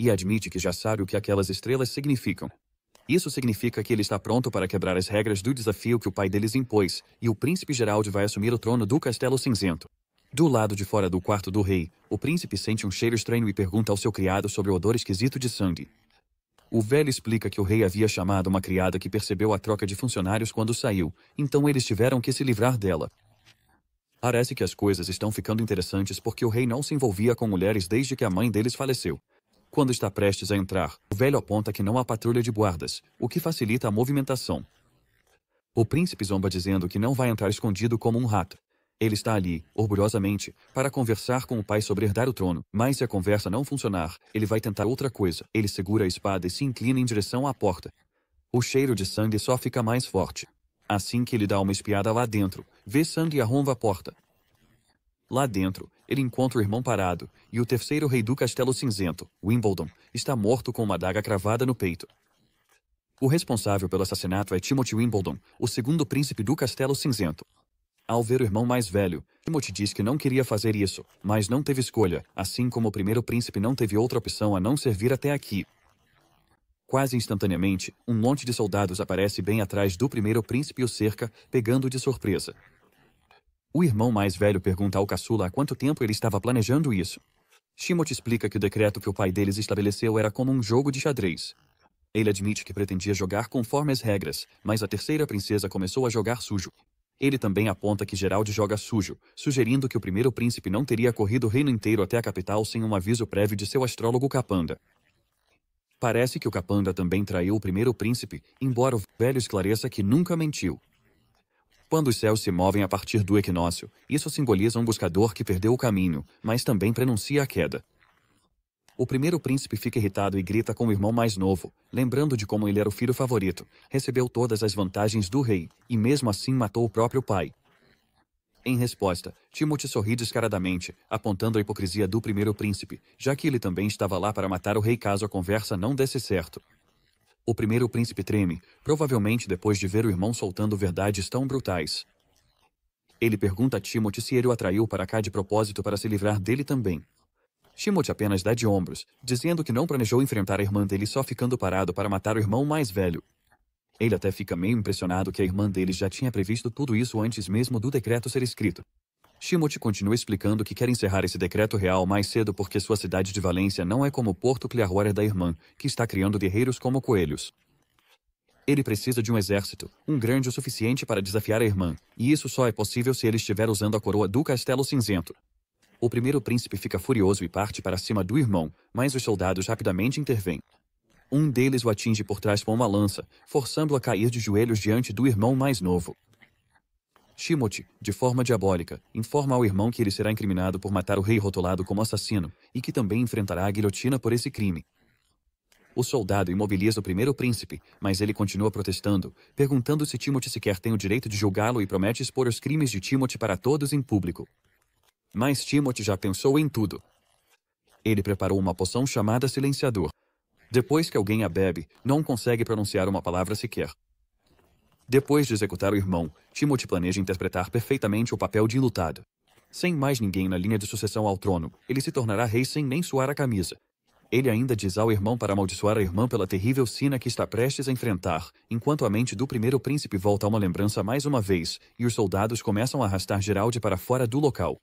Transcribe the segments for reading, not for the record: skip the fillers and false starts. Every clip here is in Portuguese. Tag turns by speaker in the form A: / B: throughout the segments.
A: e admite que já sabe o que aquelas estrelas significam. Isso significa que ele está pronto para quebrar as regras do desafio que o pai deles impôs, e o príncipe Gerald vai assumir o trono do Castelo Cinzento. Do lado de fora do quarto do rei, o príncipe sente um cheiro estranho e pergunta ao seu criado sobre o odor esquisito de sangue. O velho explica que o rei havia chamado uma criada que percebeu a troca de funcionários quando saiu, então eles tiveram que se livrar dela. Parece que as coisas estão ficando interessantes porque o rei não se envolvia com mulheres desde que a mãe deles faleceu. Quando está prestes a entrar, o velho aponta que não há patrulha de guardas, o que facilita a movimentação. O príncipe zomba dizendo que não vai entrar escondido como um rato. Ele está ali, orgulhosamente, para conversar com o pai sobre herdar o trono, mas se a conversa não funcionar, ele vai tentar outra coisa. Ele segura a espada e se inclina em direção à porta. O cheiro de sangue só fica mais forte. Assim que ele dá uma espiada lá dentro, vê sangue e arromba a porta. Lá dentro, ele encontra o irmão parado, e o terceiro rei do Castelo Cinzento, Wimbledon, está morto com uma adaga cravada no peito. O responsável pelo assassinato é Timothy Wimbledon, o segundo príncipe do Castelo Cinzento. Ao ver o irmão mais velho, Timothy diz que não queria fazer isso, mas não teve escolha, assim como o primeiro príncipe não teve outra opção a não servir até aqui. Quase instantaneamente, um monte de soldados aparece bem atrás do primeiro príncipe e o cerca, pegando-o de surpresa. O irmão mais velho pergunta ao caçula há quanto tempo ele estava planejando isso. Timothy explica que o decreto que o pai deles estabeleceu era como um jogo de xadrez. Ele admite que pretendia jogar conforme as regras, mas a terceira princesa começou a jogar sujo. Ele também aponta que Gerald joga sujo, sugerindo que o primeiro príncipe não teria corrido o reino inteiro até a capital sem um aviso prévio de seu astrólogo Capanda. Parece que o Capanda também traiu o primeiro príncipe, embora o velho esclareça que nunca mentiu. Quando os céus se movem a partir do equinócio, isso simboliza um buscador que perdeu o caminho, mas também prenuncia a queda. O primeiro príncipe fica irritado e grita com o irmão mais novo, lembrando de como ele era o filho favorito, recebeu todas as vantagens do rei, e mesmo assim matou o próprio pai. Em resposta, Timothy sorri descaradamente, apontando a hipocrisia do primeiro príncipe, já que ele também estava lá para matar o rei caso a conversa não desse certo. O primeiro príncipe treme, provavelmente depois de ver o irmão soltando verdades tão brutais. Ele pergunta a Timothy se ele o atraiu para cá de propósito para se livrar dele também. Timothy apenas dá de ombros, dizendo que não planejou enfrentar a irmã dele só ficando parado para matar o irmão mais velho. Ele até fica meio impressionado que a irmã dele já tinha previsto tudo isso antes mesmo do decreto ser escrito. Timothy continua explicando que quer encerrar esse decreto real mais cedo porque sua cidade de Valência não é como Porto Clearwater da irmã, que está criando guerreiros como coelhos. Ele precisa de um exército, um grande o suficiente para desafiar a irmã, e isso só é possível se ele estiver usando a coroa do Castelo Cinzento. O primeiro príncipe fica furioso e parte para cima do irmão, mas os soldados rapidamente intervêm. Um deles o atinge por trás com uma lança, forçando-o a cair de joelhos diante do irmão mais novo. Timothy, de forma diabólica, informa ao irmão que ele será incriminado por matar o rei rotulado como assassino e que também enfrentará a guilhotina por esse crime. O soldado imobiliza o primeiro príncipe, mas ele continua protestando, perguntando se Timothy sequer tem o direito de julgá-lo e promete expor os crimes de Timothy para todos em público. Mas Timothy já pensou em tudo. Ele preparou uma poção chamada Silenciador. Depois que alguém a bebe, não consegue pronunciar uma palavra sequer. Depois de executar o irmão, Timothy planeja interpretar perfeitamente o papel de enlutado. Sem mais ninguém na linha de sucessão ao trono, ele se tornará rei sem nem suar a camisa. Ele ainda diz ao irmão para amaldiçoar a irmã pela terrível sina que está prestes a enfrentar, enquanto a mente do primeiro príncipe volta a uma lembrança mais uma vez, e os soldados começam a arrastar Gerald para fora do local.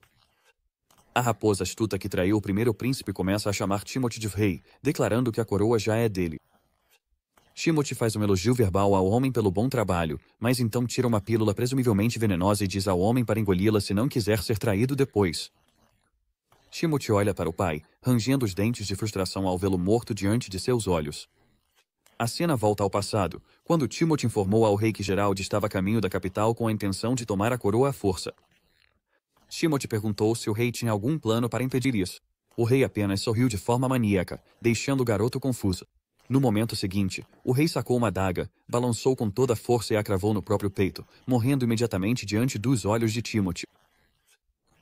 A: A raposa astuta que traiu o primeiro príncipe começa a chamar Timothy de rei, declarando que a coroa já é dele. Timothy faz um elogio verbal ao homem pelo bom trabalho, mas então tira uma pílula presumivelmente venenosa e diz ao homem para engoli-la se não quiser ser traído depois. Timothy olha para o pai, rangendo os dentes de frustração ao vê-lo morto diante de seus olhos. A cena volta ao passado, quando Timothy informou ao rei que Gerald estava a caminho da capital com a intenção de tomar a coroa à força. Timothy perguntou se o rei tinha algum plano para impedir isso. O rei apenas sorriu de forma maníaca, deixando o garoto confuso. No momento seguinte, o rei sacou uma adaga, balançou com toda a força e a cravou no próprio peito, morrendo imediatamente diante dos olhos de Timothy.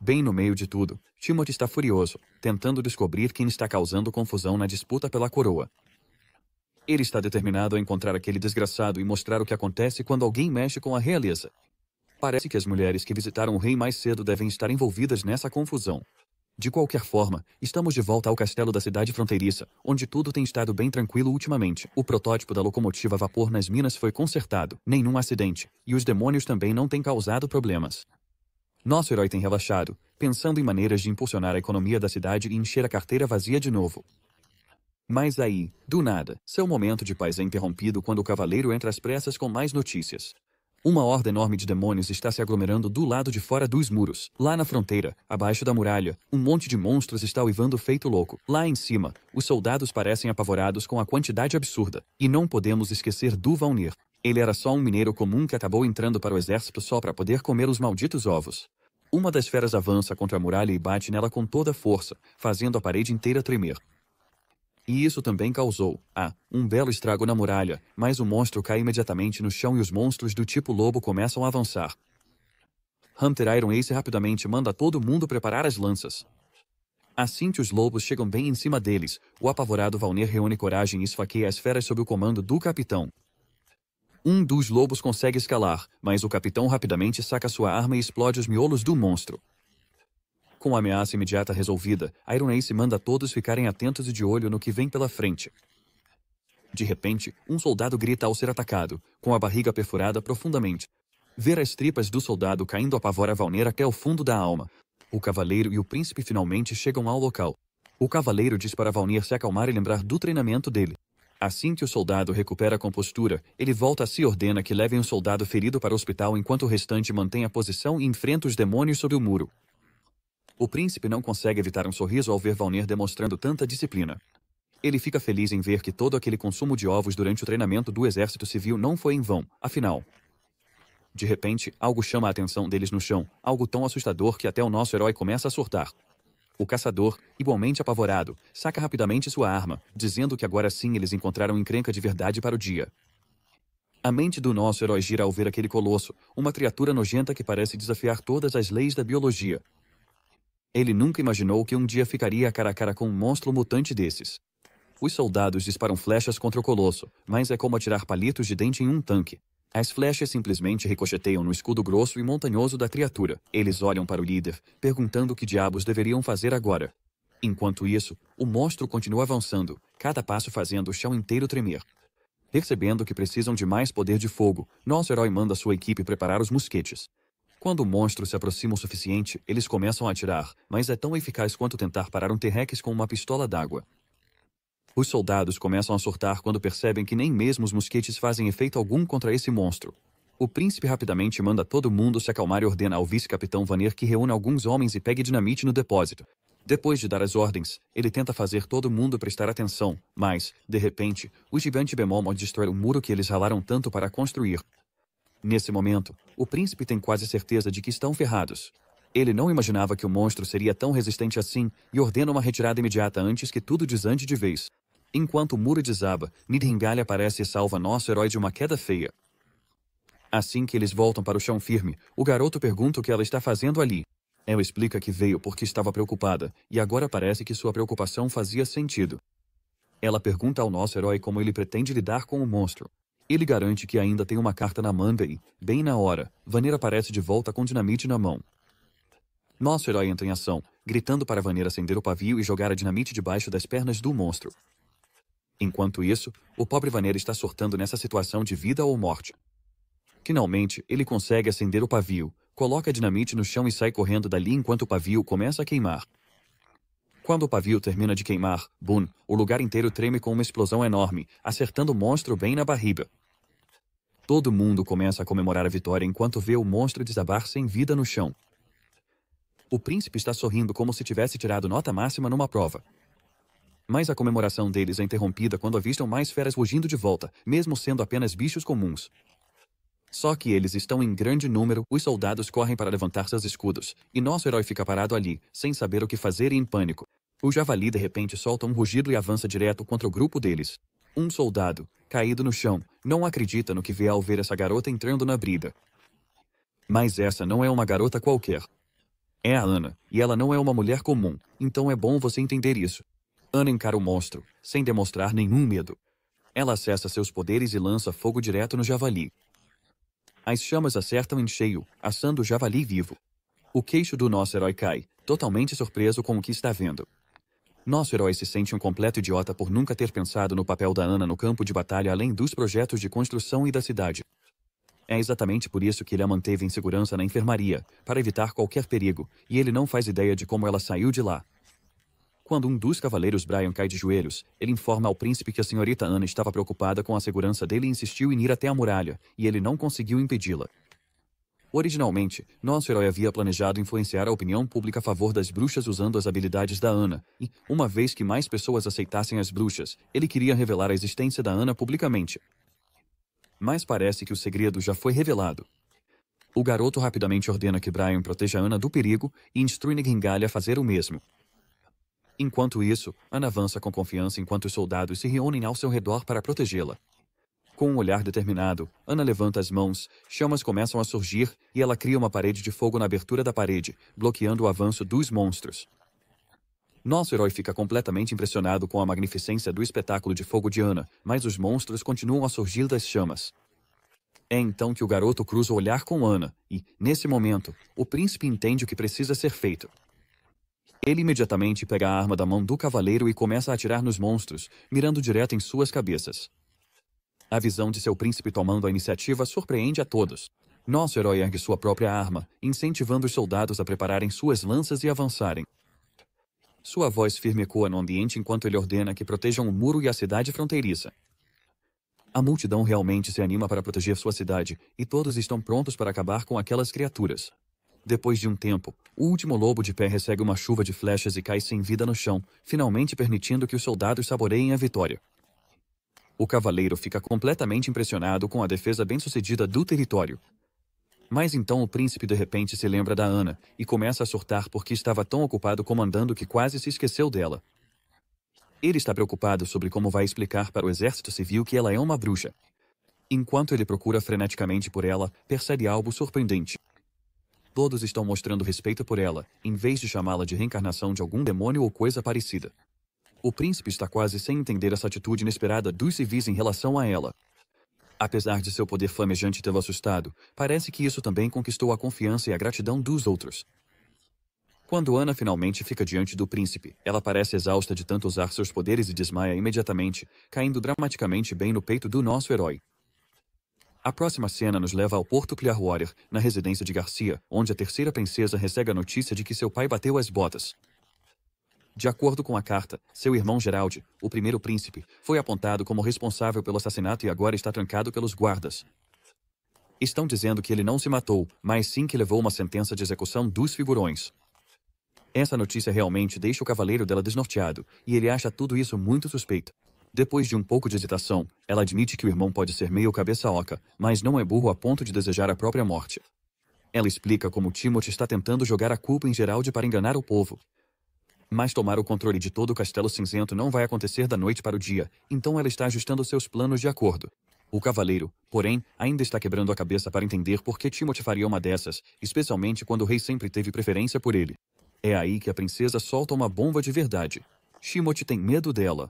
A: Bem no meio de tudo, Timothy está furioso, tentando descobrir quem está causando confusão na disputa pela coroa. Ele está determinado a encontrar aquele desgraçado e mostrar o que acontece quando alguém mexe com a realeza. Parece que as mulheres que visitaram o rei mais cedo devem estar envolvidas nessa confusão. De qualquer forma, estamos de volta ao castelo da cidade fronteiriça, onde tudo tem estado bem tranquilo ultimamente. O protótipo da locomotiva a vapor nas minas foi consertado, nenhum acidente, e os demônios também não têm causado problemas. Nosso herói tem relaxado, pensando em maneiras de impulsionar a economia da cidade e encher a carteira vazia de novo. Mas aí, do nada, seu momento de paz é interrompido quando o cavaleiro entra às pressas com mais notícias. Uma horda enorme de demônios está se aglomerando do lado de fora dos muros. Lá na fronteira, abaixo da muralha, um monte de monstros está uivando feito louco. Lá em cima, os soldados parecem apavorados com a quantidade absurda. E não podemos esquecer do Valnir. Ele era só um mineiro comum que acabou entrando para o exército só para poder comer os malditos ovos. Uma das feras avança contra a muralha e bate nela com toda a força, fazendo a parede inteira tremer. E isso também causou, um belo estrago na muralha, mas o monstro cai imediatamente no chão e os monstros do tipo lobo começam a avançar. Hunter Iron Ace rapidamente manda todo mundo preparar as lanças. Assim que os lobos chegam bem em cima deles, o apavorado Valnir reúne coragem e esfaqueia as feras sob o comando do capitão. Um dos lobos consegue escalar, mas o capitão rapidamente saca sua arma e explode os miolos do monstro. Com a ameaça imediata resolvida, Iron Ace manda todos ficarem atentos e de olho no que vem pela frente. De repente, um soldado grita ao ser atacado, com a barriga perfurada profundamente. Ver as tripas do soldado caindo apavora Valnir até o fundo da alma. O cavaleiro e o príncipe finalmente chegam ao local. O cavaleiro diz para Valnir se acalmar e lembrar do treinamento dele. Assim que o soldado recupera a compostura, ele volta a si e ordena que levem o soldado ferido para o hospital enquanto o restante mantém a posição e enfrenta os demônios sob o muro. O príncipe não consegue evitar um sorriso ao ver Valnir demonstrando tanta disciplina. Ele fica feliz em ver que todo aquele consumo de ovos durante o treinamento do exército civil não foi em vão, afinal. De repente, algo chama a atenção deles no chão, algo tão assustador que até o nosso herói começa a surtar. O caçador, igualmente apavorado, saca rapidamente sua arma, dizendo que agora sim eles encontraram encrenca de verdade para o dia. A mente do nosso herói gira ao ver aquele colosso, uma criatura nojenta que parece desafiar todas as leis da biologia. Ele nunca imaginou que um dia ficaria cara a cara com um monstro mutante desses. Os soldados disparam flechas contra o colosso, mas é como atirar palitos de dente em um tanque. As flechas simplesmente ricocheteiam no escudo grosso e montanhoso da criatura. Eles olham para o líder, perguntando o que diabos deveriam fazer agora. Enquanto isso, o monstro continua avançando, cada passo fazendo o chão inteiro tremer. Percebendo que precisam de mais poder de fogo, nosso herói manda sua equipe preparar os mosquetes. Quando o monstro se aproxima o suficiente, eles começam a atirar, mas é tão eficaz quanto tentar parar um T-Rex com uma pistola d'água. Os soldados começam a surtar quando percebem que nem mesmo os mosquetes fazem efeito algum contra esse monstro. O príncipe rapidamente manda todo mundo se acalmar e ordena ao vice-capitão Vanir que reúna alguns homens e pegue dinamite no depósito. Depois de dar as ordens, ele tenta fazer todo mundo prestar atenção, mas, de repente, o gigante Bemomo destrói o muro que eles ralaram tanto para construir. Nesse momento, o príncipe tem quase certeza de que estão ferrados. Ele não imaginava que o monstro seria tão resistente assim e ordena uma retirada imediata antes que tudo desande de vez. Enquanto o muro desaba, Nidhingale aparece e salva nosso herói de uma queda feia. Assim que eles voltam para o chão firme, o garoto pergunta o que ela está fazendo ali. Ela explica que veio porque estava preocupada, e agora parece que sua preocupação fazia sentido. Ela pergunta ao nosso herói como ele pretende lidar com o monstro. Ele garante que ainda tem uma carta na manga e, bem na hora, Vanir aparece de volta com dinamite na mão. Nosso herói entra em ação, gritando para Vanir acender o pavio e jogar a dinamite debaixo das pernas do monstro. Enquanto isso, o pobre Vanir está surtando nessa situação de vida ou morte. Finalmente, ele consegue acender o pavio, coloca a dinamite no chão e sai correndo dali enquanto o pavio começa a queimar. Quando o pavio termina de queimar, bum, o lugar inteiro treme com uma explosão enorme, acertando o monstro bem na barriga. Todo mundo começa a comemorar a vitória enquanto vê o monstro desabar sem vida no chão. O príncipe está sorrindo como se tivesse tirado nota máxima numa prova. Mas a comemoração deles é interrompida quando avistam mais feras rugindo de volta, mesmo sendo apenas bichos comuns. Só que eles estão em grande número, os soldados correm para levantar seus escudos, e nosso herói fica parado ali, sem saber o que fazer e em pânico. O javali de repente solta um rugido e avança direto contra o grupo deles. Um soldado, caído no chão, não acredita no que vê ao ver essa garota entrando na briga. Mas essa não é uma garota qualquer. É a Ana, e ela não é uma mulher comum, então é bom você entender isso. Ana encara o monstro, sem demonstrar nenhum medo. Ela acessa seus poderes e lança fogo direto no javali. As chamas acertam em cheio, assando o javali vivo. O queixo do nosso herói cai, totalmente surpreso com o que está vendo. Nosso herói se sente um completo idiota por nunca ter pensado no papel da Ana no campo de batalha além dos projetos de construção e da cidade. É exatamente por isso que ele a manteve em segurança na enfermaria, para evitar qualquer perigo, e ele não faz ideia de como ela saiu de lá. Quando um dos cavaleiros Brian cai de joelhos, ele informa ao príncipe que a senhorita Ana estava preocupada com a segurança dele e insistiu em ir até a muralha, e ele não conseguiu impedi-la. Originalmente, nosso herói havia planejado influenciar a opinião pública a favor das bruxas usando as habilidades da Ana, e, uma vez que mais pessoas aceitassem as bruxas, ele queria revelar a existência da Ana publicamente. Mas parece que o segredo já foi revelado. O garoto rapidamente ordena que Brian proteja Ana do perigo e instrui Nightingale a fazer o mesmo. Enquanto isso, Ana avança com confiança enquanto os soldados se reúnem ao seu redor para protegê-la. Com um olhar determinado, Ana levanta as mãos, chamas começam a surgir e ela cria uma parede de fogo na abertura da parede, bloqueando o avanço dos monstros. Nosso herói fica completamente impressionado com a magnificência do espetáculo de fogo de Ana, mas os monstros continuam a surgir das chamas. É então que o garoto cruza o olhar com Ana e, nesse momento, o príncipe entende o que precisa ser feito. Ele imediatamente pega a arma da mão do cavaleiro e começa a atirar nos monstros, mirando direto em suas cabeças. A visão de seu príncipe tomando a iniciativa surpreende a todos. Nosso herói ergue sua própria arma, incentivando os soldados a prepararem suas lanças e avançarem. Sua voz firme ecoa no ambiente enquanto ele ordena que protejam o muro e a cidade fronteiriça. A multidão realmente se anima para proteger sua cidade, e todos estão prontos para acabar com aquelas criaturas. Depois de um tempo, o último lobo de pé recebe uma chuva de flechas e cai sem vida no chão, finalmente permitindo que os soldados saboreiem a vitória. O cavaleiro fica completamente impressionado com a defesa bem-sucedida do território. Mas então o príncipe de repente se lembra da Ana e começa a surtar porque estava tão ocupado comandando que quase se esqueceu dela. Ele está preocupado sobre como vai explicar para o exército civil que ela é uma bruxa. Enquanto ele procura freneticamente por ela, percebe algo surpreendente. Todos estão mostrando respeito por ela, em vez de chamá-la de reencarnação de algum demônio ou coisa parecida. O príncipe está quase sem entender essa atitude inesperada dos civis em relação a ela. Apesar de seu poder flamejante tê-lo assustado, parece que isso também conquistou a confiança e a gratidão dos outros. Quando Ana finalmente fica diante do príncipe, ela parece exausta de tanto usar seus poderes e desmaia imediatamente, caindo dramaticamente bem no peito do nosso herói. A próxima cena nos leva ao Porto Clearwater, na residência de Garcia, onde a terceira princesa recebe a notícia de que seu pai bateu as botas. De acordo com a carta, seu irmão Gerald, o primeiro príncipe, foi apontado como responsável pelo assassinato e agora está trancado pelos guardas. Estão dizendo que ele não se matou, mas sim que levou uma sentença de execução dos figurões. Essa notícia realmente deixa o cavaleiro dela desnorteado, e ele acha tudo isso muito suspeito. Depois de um pouco de hesitação, ela admite que o irmão pode ser meio cabeça oca, mas não é burro a ponto de desejar a própria morte. Ela explica como Timothy está tentando jogar a culpa em Gerald para enganar o povo. Mas tomar o controle de todo o Castelo Cinzento não vai acontecer da noite para o dia, então ela está ajustando seus planos de acordo. O cavaleiro, porém, ainda está quebrando a cabeça para entender por que Timothy faria uma dessas, especialmente quando o rei sempre teve preferência por ele. É aí que a princesa solta uma bomba de verdade. Timothy tem medo dela.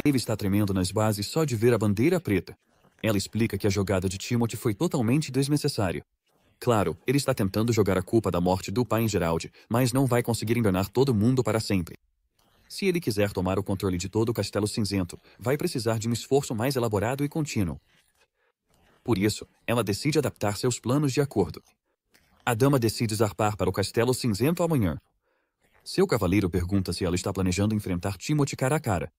A: Ele está tremendo nas bases só de ver a bandeira preta. Ela explica que a jogada de Timothy foi totalmente desnecessária. Claro, ele está tentando jogar a culpa da morte do pai em Gerald, mas não vai conseguir enganar todo mundo para sempre. Se ele quiser tomar o controle de todo o Castelo Cinzento, vai precisar de um esforço mais elaborado e contínuo. Por isso, ela decide adaptar seus planos de acordo. A dama decide zarpar para o Castelo Cinzento amanhã. Seu cavaleiro pergunta se ela está planejando enfrentar Timothy cara a cara.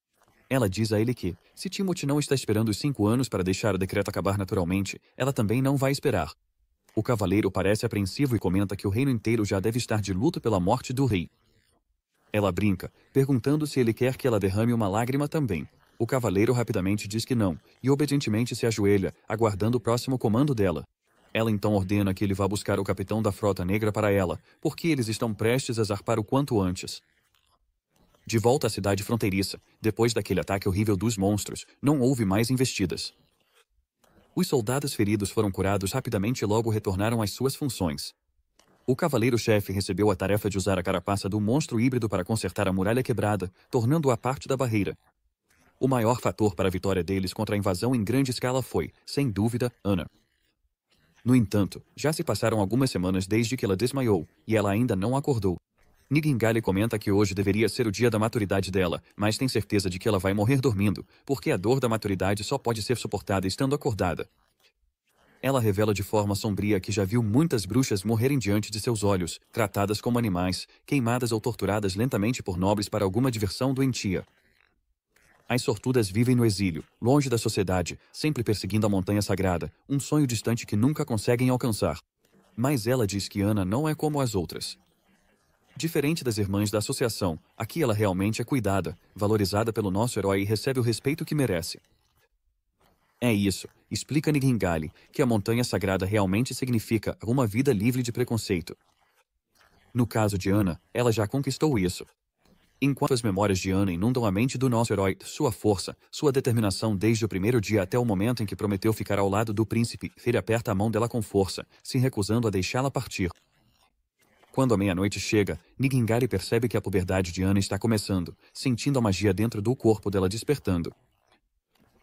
A: Ela diz a ele que, se Timothy não está esperando os 5 anos para deixar o decreto acabar naturalmente, ela também não vai esperar. O cavaleiro parece apreensivo e comenta que o reino inteiro já deve estar de luto pela morte do rei. Ela brinca, perguntando se ele quer que ela derrame uma lágrima também. O cavaleiro rapidamente diz que não, e obedientemente se ajoelha, aguardando o próximo comando dela. Ela então ordena que ele vá buscar o capitão da Frota Negra para ela, porque eles estão prestes a zarpar o quanto antes. De volta à cidade fronteiriça, depois daquele ataque horrível dos monstros, não houve mais investidas. Os soldados feridos foram curados rapidamente e logo retornaram às suas funções. O cavaleiro-chefe recebeu a tarefa de usar a carapaça do monstro híbrido para consertar a muralha quebrada, tornando-a parte da barreira. O maior fator para a vitória deles contra a invasão em grande escala foi, sem dúvida, Ana. No entanto, já se passaram algumas semanas desde que ela desmaiou, e ela ainda não acordou. Nightingale comenta que hoje deveria ser o dia da maturidade dela, mas tem certeza de que ela vai morrer dormindo, porque a dor da maturidade só pode ser suportada estando acordada. Ela revela de forma sombria que já viu muitas bruxas morrerem diante de seus olhos, tratadas como animais, queimadas ou torturadas lentamente por nobres para alguma diversão doentia. As sortudas vivem no exílio, longe da sociedade, sempre perseguindo a montanha sagrada, um sonho distante que nunca conseguem alcançar. Mas ela diz que Ana não é como as outras. Diferente das irmãs da associação, aqui ela realmente é cuidada, valorizada pelo nosso herói e recebe o respeito que merece. É isso, explica Nightingale, que a montanha sagrada realmente significa uma vida livre de preconceito. No caso de Ana, ela já conquistou isso. Enquanto as memórias de Ana inundam a mente do nosso herói, sua força, sua determinação desde o primeiro dia até o momento em que prometeu ficar ao lado do príncipe, ele aperta a mão dela com força, se recusando a deixá-la partir. Quando a meia-noite chega, Nightingale percebe que a puberdade de Ana está começando, sentindo a magia dentro do corpo dela despertando.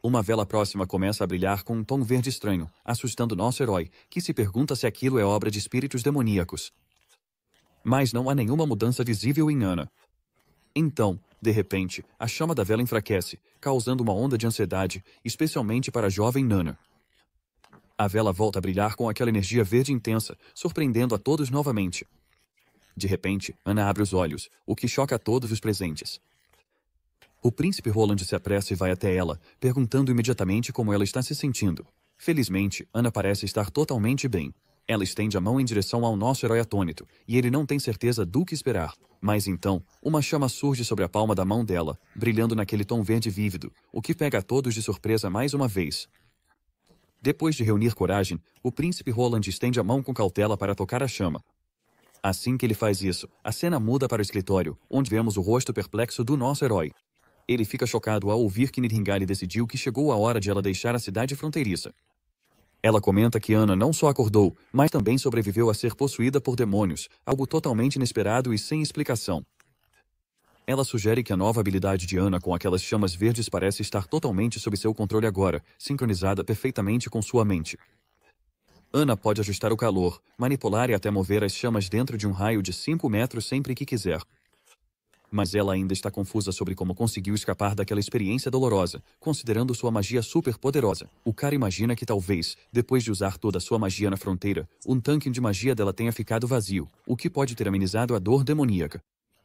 A: Uma vela próxima começa a brilhar com um tom verde estranho, assustando nosso herói, que se pergunta se aquilo é obra de espíritos demoníacos. Mas não há nenhuma mudança visível em Ana. Então, de repente, a chama da vela enfraquece, causando uma onda de ansiedade, especialmente para a jovem Nana. A vela volta a brilhar com aquela energia verde intensa, surpreendendo a todos novamente. De repente, Ana abre os olhos, o que choca a todos os presentes. O príncipe Roland se apressa e vai até ela, perguntando imediatamente como ela está se sentindo. Felizmente, Ana parece estar totalmente bem. Ela estende a mão em direção ao nosso herói atônito, e ele não tem certeza do que esperar. Mas então, uma chama surge sobre a palma da mão dela, brilhando naquele tom verde vívido, o que pega a todos de surpresa mais uma vez. Depois de reunir coragem, o príncipe Roland estende a mão com cautela para tocar a chama. Assim que ele faz isso, a cena muda para o escritório, onde vemos o rosto perplexo do nosso herói. Ele fica chocado ao ouvir que Nightingale decidiu que chegou a hora de ela deixar a cidade fronteiriça. Ela comenta que Ana não só acordou, mas também sobreviveu a ser possuída por demônios, algo totalmente inesperado e sem explicação. Ela sugere que a nova habilidade de Ana com aquelas chamas verdes parece estar totalmente sob seu controle agora, sincronizada perfeitamente com sua mente. Ana pode ajustar o calor, manipular e até mover as chamas dentro de um raio de 5 metros sempre que quiser. Mas ela ainda está confusa sobre como conseguiu escapar daquela experiência dolorosa, considerando sua magia super poderosa. O cara imagina que talvez, depois de usar toda a sua magia na fronteira, um tanque de magia dela tenha ficado vazio, o que pode ter amenizado a dor demoníaca.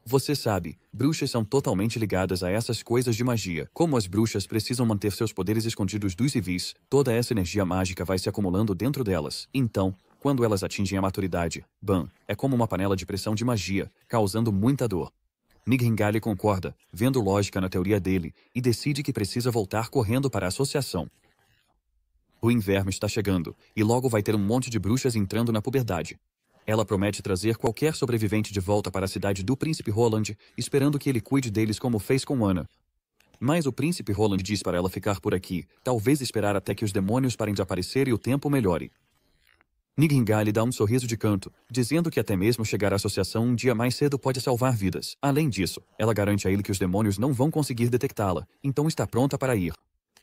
A: Você sabe, bruxas são totalmente ligadas a essas coisas de magia. Como as bruxas precisam manter seus poderes escondidos dos civis, toda essa energia mágica vai se acumulando dentro delas. Então, quando elas atingem a maturidade, bam, é como uma panela de pressão de magia, causando muita dor. Nightingale concorda, vendo lógica na teoria dele, e decide que precisa voltar correndo para a associação. O inverno está chegando, e logo vai ter um monte de bruxas entrando na puberdade. Ela promete trazer qualquer sobrevivente de volta para a cidade do príncipe Roland, esperando que ele cuide deles como fez com Ana. Mas o príncipe Roland diz para ela ficar por aqui, talvez esperar até que os demônios parem de aparecer e o tempo melhore. Nightingale dá um sorriso de canto, dizendo que até mesmo chegar à associação um dia mais cedo pode salvar vidas. Além disso, ela garante a ele que os demônios não vão conseguir detectá-la, então está pronta para ir.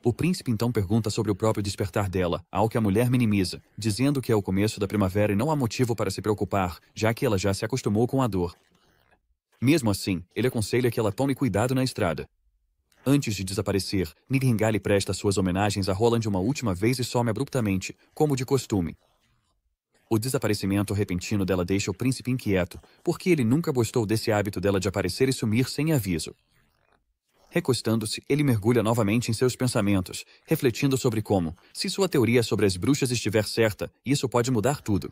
A: O príncipe então pergunta sobre o próprio despertar dela, ao que a mulher minimiza, dizendo que é o começo da primavera e não há motivo para se preocupar, já que ela já se acostumou com a dor. Mesmo assim, ele aconselha que ela tome cuidado na estrada. Antes de desaparecer, Nightingale presta suas homenagens a Roland uma última vez e some abruptamente, como de costume. O desaparecimento repentino dela deixa o príncipe inquieto, porque ele nunca gostou desse hábito dela de aparecer e sumir sem aviso. Recostando-se, ele mergulha novamente em seus pensamentos, refletindo sobre como, se sua teoria sobre as bruxas estiver certa, isso pode mudar tudo.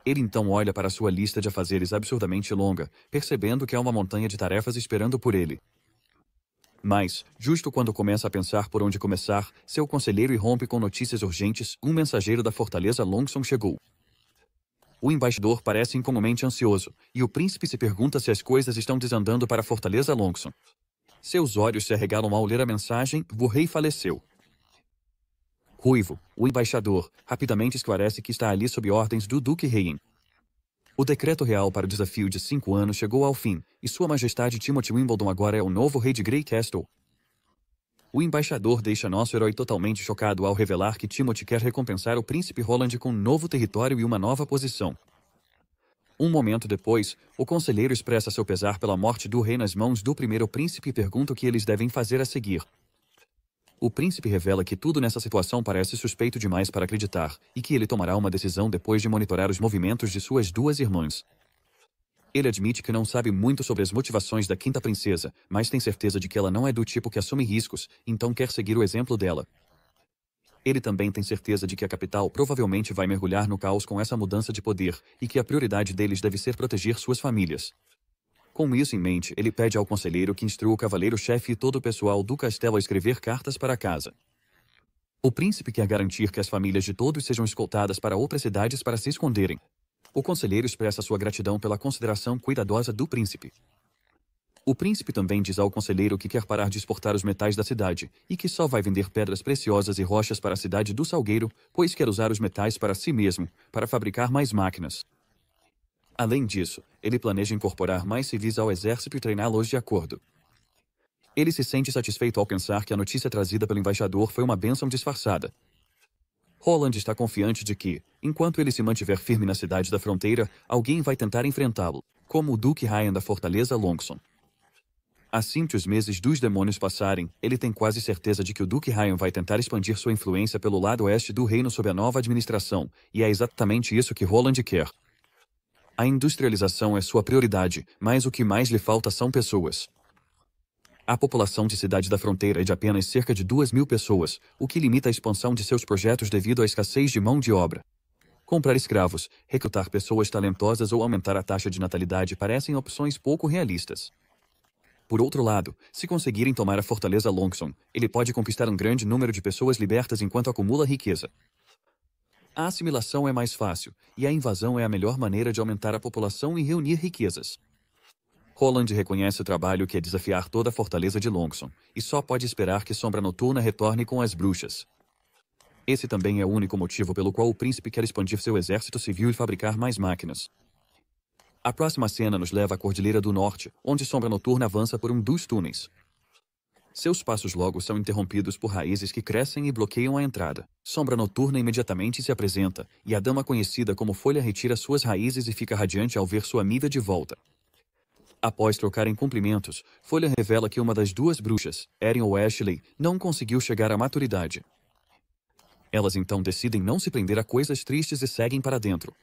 A: Ele então olha para sua lista de afazeres absurdamente longa, percebendo que há uma montanha de tarefas esperando por ele. Mas, justo quando começa a pensar por onde começar, seu conselheiro irrompe com notícias urgentes. Um mensageiro da fortaleza Longson chegou. O embaixador parece incomumente ansioso, e o príncipe se pergunta se as coisas estão desandando para a fortaleza Longson. Seus olhos se arregalam ao ler a mensagem: o rei faleceu. Ruivo, o embaixador, rapidamente esclarece que está ali sob ordens do Duque Heyen. O decreto real para o desafio de 5 anos chegou ao fim, e Sua Majestade Timothy Wimbledon agora é o novo rei de Grey Castle. O embaixador deixa nosso herói totalmente chocado ao revelar que Timothy quer recompensar o príncipe Roland com um novo território e uma nova posição. Um momento depois, o conselheiro expressa seu pesar pela morte do rei nas mãos do primeiro príncipe e pergunta o que eles devem fazer a seguir. O príncipe revela que tudo nessa situação parece suspeito demais para acreditar, e que ele tomará uma decisão depois de monitorar os movimentos de suas duas irmãs. Ele admite que não sabe muito sobre as motivações da quinta princesa, mas tem certeza de que ela não é do tipo que assume riscos, então quer seguir o exemplo dela. Ele também tem certeza de que a capital provavelmente vai mergulhar no caos com essa mudança de poder, e que a prioridade deles deve ser proteger suas famílias. Com isso em mente, ele pede ao conselheiro que instrua o cavaleiro-chefe e todo o pessoal do castelo a escrever cartas para casa. O príncipe quer garantir que as famílias de todos sejam escoltadas para outras cidades para se esconderem. O conselheiro expressa sua gratidão pela consideração cuidadosa do príncipe. O príncipe também diz ao conselheiro que quer parar de exportar os metais da cidade e que só vai vender pedras preciosas e rochas para a cidade do Salgueiro, pois quer usar os metais para si mesmo, para fabricar mais máquinas. Além disso, ele planeja incorporar mais civis ao exército e treiná-los de acordo. Ele se sente satisfeito ao pensar que a notícia trazida pelo embaixador foi uma bênção disfarçada. Roland está confiante de que, enquanto ele se mantiver firme na cidade da fronteira, alguém vai tentar enfrentá-lo, como o Duque Ryan da Fortaleza Longson. Assim que os meses dos demônios passarem, ele tem quase certeza de que o Duque Ryan vai tentar expandir sua influência pelo lado oeste do reino sob a nova administração, e é exatamente isso que Roland quer. A industrialização é sua prioridade, mas o que mais lhe falta são pessoas. A população de Cidade da Fronteira é de apenas cerca de 2.000 pessoas, o que limita a expansão de seus projetos devido à escassez de mão de obra. Comprar escravos, recrutar pessoas talentosas ou aumentar a taxa de natalidade parecem opções pouco realistas. Por outro lado, se conseguirem tomar a Fortaleza Longson, ele pode conquistar um grande número de pessoas libertas enquanto acumula riqueza. A assimilação é mais fácil, e a invasão é a melhor maneira de aumentar a população e reunir riquezas. Roland reconhece o trabalho que é desafiar toda a fortaleza de Longson, e só pode esperar que Sombra Noturna retorne com as bruxas. Esse também é o único motivo pelo qual o príncipe quer expandir seu exército civil e fabricar mais máquinas. A próxima cena nos leva à Cordilheira do Norte, onde Sombra Noturna avança por um dos túneis. Seus passos logo são interrompidos por raízes que crescem e bloqueiam a entrada. Sombra Noturna imediatamente se apresenta, e a dama conhecida como Folha retira suas raízes e fica radiante ao ver sua amiga de volta. Após trocarem cumprimentos, Folha revela que uma das duas bruxas, Erin ou Ashley, não conseguiu chegar à maturidade. Elas então decidem não se prender a coisas tristes e seguem para dentro.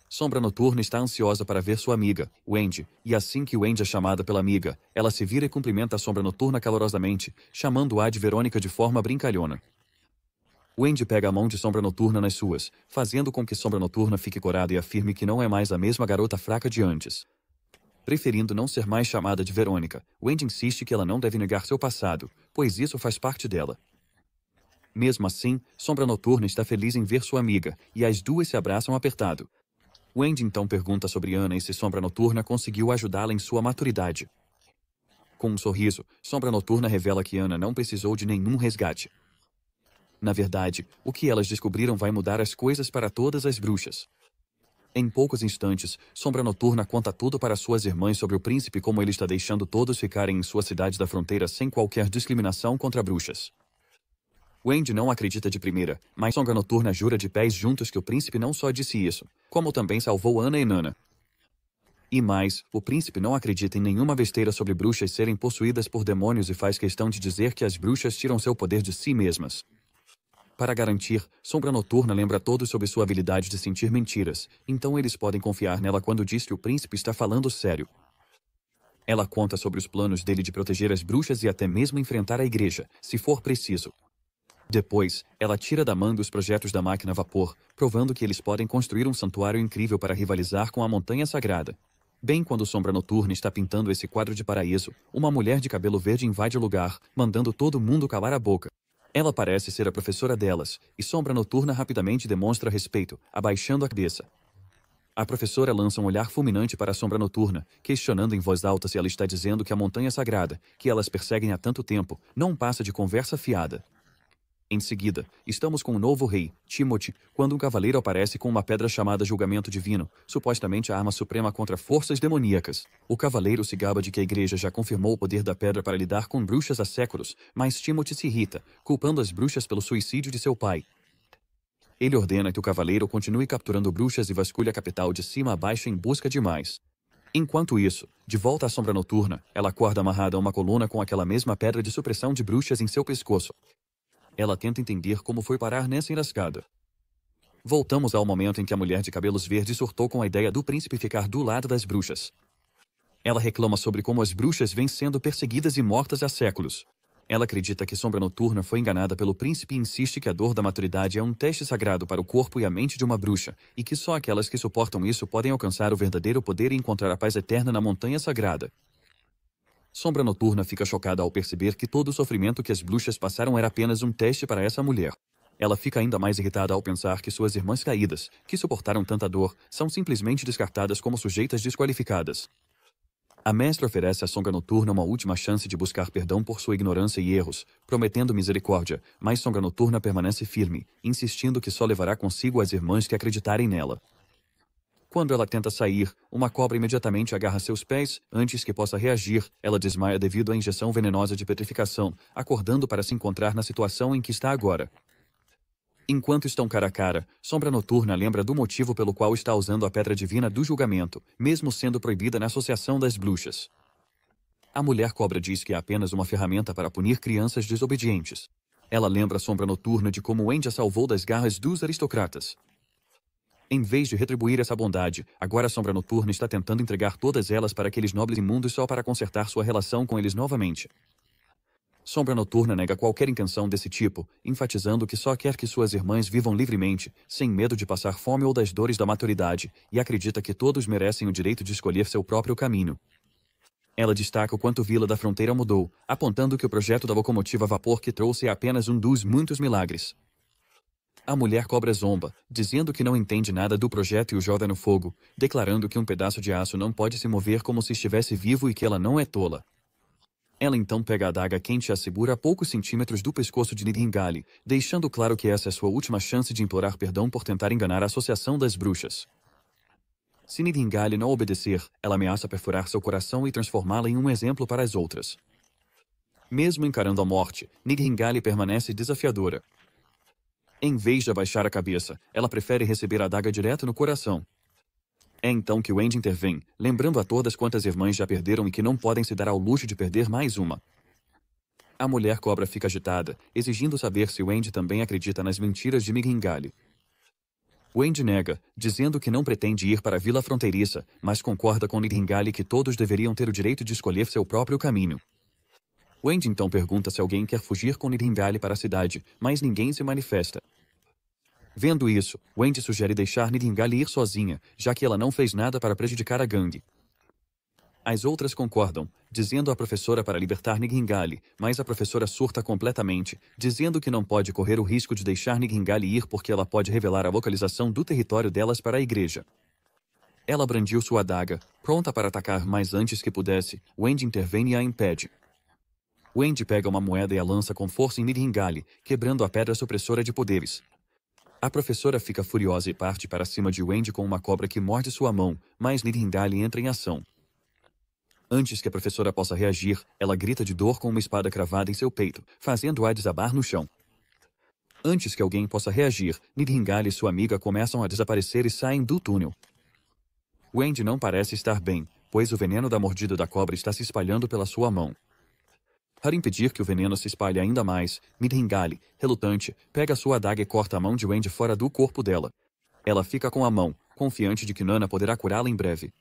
A: Sombra Noturna está ansiosa para ver sua amiga, Wendy, e assim que Wendy é chamada pela amiga, ela se vira e cumprimenta a Sombra Noturna calorosamente, chamando-a de Verônica de forma brincalhona. Wendy pega a mão de Sombra Noturna nas suas, fazendo com que Sombra Noturna fique corada e afirme que não é mais a mesma garota fraca de antes. Preferindo não ser mais chamada de Verônica, Wendy insiste que ela não deve negar seu passado, pois isso faz parte dela. Mesmo assim, Sombra Noturna está feliz em ver sua amiga, e as duas se abraçam apertado. Wendy então pergunta sobre Ana e se Sombra Noturna conseguiu ajudá-la em sua maturidade. Com um sorriso, Sombra Noturna revela que Ana não precisou de nenhum resgate. Na verdade, o que elas descobriram vai mudar as coisas para todas as bruxas. Em poucos instantes, Sombra Noturna conta tudo para suas irmãs sobre o príncipe e como ele está deixando todos ficarem em sua cidade da fronteira sem qualquer discriminação contra bruxas. Wendy não acredita de primeira, mas Sombra Noturna jura de pés juntos que o príncipe não só disse isso, como também salvou Ana e Nana. E mais, o príncipe não acredita em nenhuma besteira sobre bruxas serem possuídas por demônios e faz questão de dizer que as bruxas tiram seu poder de si mesmas. Para garantir, Sombra Noturna lembra a todos sobre sua habilidade de sentir mentiras, então eles podem confiar nela quando diz que o príncipe está falando sério. Ela conta sobre os planos dele de proteger as bruxas e até mesmo enfrentar a igreja, se for preciso. Depois, ela tira da manga os projetos da máquina a vapor, provando que eles podem construir um santuário incrível para rivalizar com a Montanha Sagrada. Bem quando Sombra Noturna está pintando esse quadro de paraíso, uma mulher de cabelo verde invade o lugar, mandando todo mundo calar a boca. Ela parece ser a professora delas, e Sombra Noturna rapidamente demonstra respeito, abaixando a cabeça. A professora lança um olhar fulminante para a Sombra Noturna, questionando em voz alta se ela está dizendo que a Montanha Sagrada, que elas perseguem há tanto tempo, não passa de conversa fiada. Em seguida, estamos com o novo rei, Timothy, quando um cavaleiro aparece com uma pedra chamada Julgamento Divino, supostamente a arma suprema contra forças demoníacas. O cavaleiro se gaba de que a igreja já confirmou o poder da pedra para lidar com bruxas há séculos, mas Timothy se irrita, culpando as bruxas pelo suicídio de seu pai. Ele ordena que o cavaleiro continue capturando bruxas e vasculhe a capital de cima a baixo em busca de mais. Enquanto isso, de volta à sombra noturna, ela acorda amarrada a uma coluna com aquela mesma pedra de supressão de bruxas em seu pescoço. Ela tenta entender como foi parar nessa enrascada. Voltamos ao momento em que a mulher de cabelos verdes surtou com a ideia do príncipe ficar do lado das bruxas. Ela reclama sobre como as bruxas vêm sendo perseguidas e mortas há séculos. Ela acredita que Sombra Noturna foi enganada pelo príncipe e insiste que a dor da maturidade é um teste sagrado para o corpo e a mente de uma bruxa, e que só aquelas que suportam isso podem alcançar o verdadeiro poder e encontrar a paz eterna na montanha sagrada. Sombra Noturna fica chocada ao perceber que todo o sofrimento que as bruxas passaram era apenas um teste para essa mulher. Ela fica ainda mais irritada ao pensar que suas irmãs caídas, que suportaram tanta dor, são simplesmente descartadas como sujeitas desqualificadas. A mestra oferece à Sombra Noturna uma última chance de buscar perdão por sua ignorância e erros, prometendo misericórdia, mas Sombra Noturna permanece firme, insistindo que só levará consigo as irmãs que acreditarem nela. Quando ela tenta sair, uma cobra imediatamente agarra seus pés. Antes que possa reagir, ela desmaia devido à injeção venenosa de petrificação, acordando para se encontrar na situação em que está agora. Enquanto estão cara a cara, Sombra Noturna lembra do motivo pelo qual está usando a Pedra Divina do Julgamento, mesmo sendo proibida na Associação das Bruxas. A mulher cobra diz que é apenas uma ferramenta para punir crianças desobedientes. Ela lembra Sombra Noturna de como Wendy a salvou das garras dos aristocratas. Em vez de retribuir essa bondade, agora Sombra Noturna está tentando entregar todas elas para aqueles nobres imundos só para consertar sua relação com eles novamente. Sombra Noturna nega qualquer intenção desse tipo, enfatizando que só quer que suas irmãs vivam livremente, sem medo de passar fome ou das dores da maturidade, e acredita que todos merecem o direito de escolher seu próprio caminho. Ela destaca o quanto Vila da Fronteira mudou, apontando que o projeto da locomotiva a vapor que trouxe é apenas um dos muitos milagres. A mulher cobra zomba, dizendo que não entende nada do projeto e o joga no fogo, declarando que um pedaço de aço não pode se mover como se estivesse vivo e que ela não é tola. Ela então pega a adaga quente e a segura a poucos centímetros do pescoço de Nidhingale, deixando claro que essa é sua última chance de implorar perdão por tentar enganar a Associação das Bruxas. Se Nidhingale não obedecer, ela ameaça perfurar seu coração e transformá-la em um exemplo para as outras. Mesmo encarando a morte, Nidhingale permanece desafiadora. Em vez de abaixar a cabeça, ela prefere receber a adaga direto no coração. É então que Wendy intervém, lembrando a todas quantas irmãs já perderam e que não podem se dar ao luxo de perder mais uma. A mulher cobra fica agitada, exigindo saber se Wendy também acredita nas mentiras de Nidhingale. Wendy nega, dizendo que não pretende ir para a vila fronteiriça, mas concorda com Nidhingale que todos deveriam ter o direito de escolher seu próprio caminho. Wendy então pergunta se alguém quer fugir com Nidhingale para a cidade, mas ninguém se manifesta. Vendo isso, Wendy sugere deixar Nidhingale ir sozinha, já que ela não fez nada para prejudicar a gangue. As outras concordam, dizendo à professora para libertar Nidhingale, mas a professora surta completamente, dizendo que não pode correr o risco de deixar Nidhingale ir porque ela pode revelar a localização do território delas para a igreja. Ela brandiu sua adaga, pronta para atacar, mas antes que pudesse, Wendy intervém e a impede. Wendy pega uma moeda e a lança com força em Nidhingale, quebrando a pedra supressora de poderes. A professora fica furiosa e parte para cima de Wendy com uma cobra que morde sua mão, mas Nidhingale entra em ação. Antes que a professora possa reagir, ela grita de dor com uma espada cravada em seu peito, fazendo-a desabar no chão. Antes que alguém possa reagir, Nidhingale e sua amiga começam a desaparecer e saem do túnel. Wendy não parece estar bem, pois o veneno da mordida da cobra está se espalhando pela sua mão. Para impedir que o veneno se espalhe ainda mais, Nidhingale, relutante, pega sua adaga e corta a mão de Wendy fora do corpo dela. Ela fica com a mão, confiante de que Nana poderá curá-la em breve.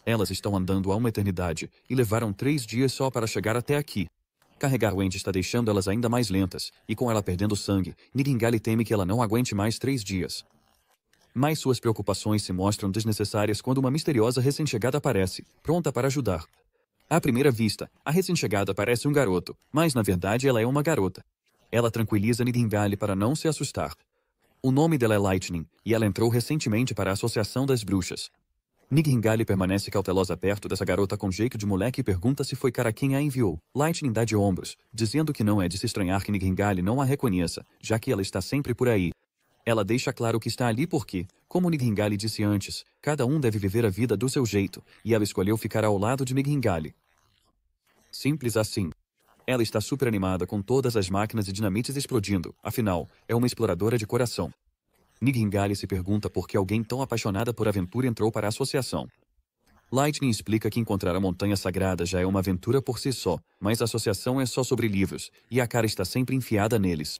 A: Elas estão andando há uma eternidade, e levaram 3 dias só para chegar até aqui. Carregar Wendy está deixando elas ainda mais lentas, e com ela perdendo sangue, Nidhingale teme que ela não aguente mais 3 dias. Mas suas preocupações se mostram desnecessárias quando uma misteriosa recém-chegada aparece, pronta para ajudar. À primeira vista, a recém-chegada parece um garoto, mas na verdade ela é uma garota. Ela tranquiliza Nidhingale para não se assustar. O nome dela é Lightning, e ela entrou recentemente para a Associação das Bruxas. Nidhingale permanece cautelosa perto dessa garota com jeito de moleque e pergunta se foi cara quem a enviou. Lightning dá de ombros, dizendo que não é de se estranhar que Nidhingale não a reconheça, já que ela está sempre por aí. Ela deixa claro que está ali porque, como Nidhingale disse antes, cada um deve viver a vida do seu jeito, e ela escolheu ficar ao lado de Nidhingale. Simples assim. Ela está super animada com todas as máquinas e dinamites explodindo, afinal, é uma exploradora de coração. Nidhingale se pergunta por que alguém tão apaixonada por aventura entrou para a associação. Lightning explica que encontrar a montanha sagrada já é uma aventura por si só, mas a associação é só sobre livros, e a cara está sempre enfiada neles.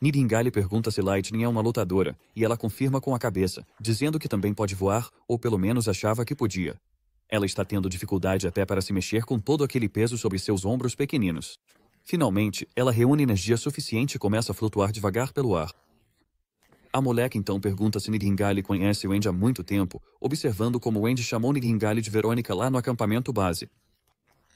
A: Nidhingale pergunta se Lightning é uma lutadora, e ela confirma com a cabeça, dizendo que também pode voar, ou pelo menos achava que podia. Ela está tendo dificuldade até para se mexer com todo aquele peso sobre seus ombros pequeninos. Finalmente, ela reúne energia suficiente e começa a flutuar devagar pelo ar. A moleque então pergunta se Nidhingale conhece Wendy há muito tempo, observando como Wendy chamou Nidhingale de Verônica lá no acampamento base.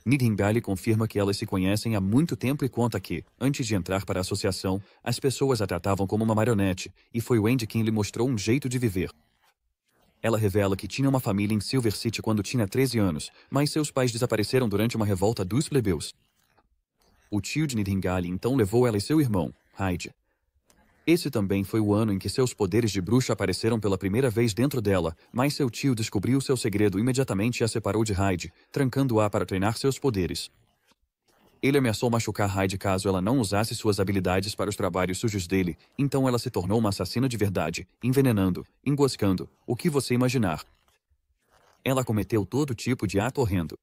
A: Nidhingale confirma que elas se conhecem há muito tempo e conta que, antes de entrar para a associação, as pessoas a tratavam como uma marionete, e foi Wendy quem lhe mostrou um jeito de viver. Ela revela que tinha uma família em Silver City quando tinha 13 anos, mas seus pais desapareceram durante uma revolta dos plebeus. O tio de Nidhingale então levou ela e seu irmão, Hyde. Esse também foi o ano em que seus poderes de bruxa apareceram pela primeira vez dentro dela, mas seu tio descobriu seu segredo imediatamente e a separou de Hyde, trancando-a para treinar seus poderes. Ele ameaçou machucar Hyde caso ela não usasse suas habilidades para os trabalhos sujos dele, então ela se tornou uma assassina de verdade, envenenando, emboscando, o que você imaginar. Ela cometeu todo tipo de ato horrendo.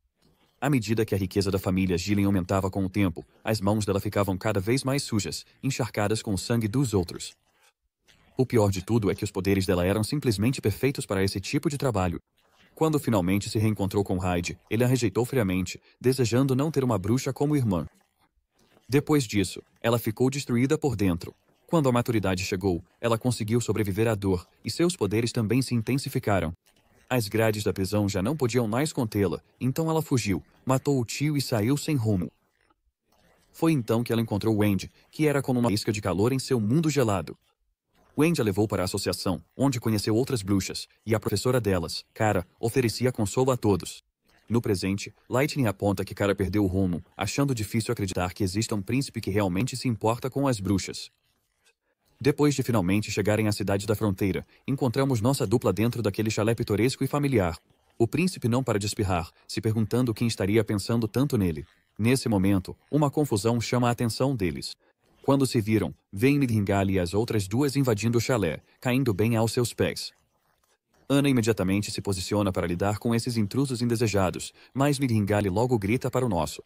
A: À medida que a riqueza da família Gillen aumentava com o tempo, as mãos dela ficavam cada vez mais sujas, encharcadas com o sangue dos outros. O pior de tudo é que os poderes dela eram simplesmente perfeitos para esse tipo de trabalho. Quando finalmente se reencontrou com Hyde, ele a rejeitou friamente, desejando não ter uma bruxa como irmã. Depois disso, ela ficou destruída por dentro. Quando a maturidade chegou, ela conseguiu sobreviver à dor, e seus poderes também se intensificaram. As grades da prisão já não podiam mais contê-la, então ela fugiu, matou o tio e saiu sem rumo. Foi então que ela encontrou Wendy, que era como uma isca de calor em seu mundo gelado. Wendy a levou para a associação, onde conheceu outras bruxas, e a professora delas, Kara, oferecia consolo a todos. No presente, Lightning aponta que Kara perdeu o rumo, achando difícil acreditar que exista um príncipe que realmente se importa com as bruxas. Depois de finalmente chegarem à cidade da fronteira, encontramos nossa dupla dentro daquele chalé pitoresco e familiar. O príncipe não para de espirrar, se perguntando quem estaria pensando tanto nele. Nesse momento, uma confusão chama a atenção deles. Quando se viram, veem Nidhingale e as outras duas invadindo o chalé, caindo bem aos seus pés. Ana imediatamente se posiciona para lidar com esses intrusos indesejados, mas Nidhingale logo grita para o nosso.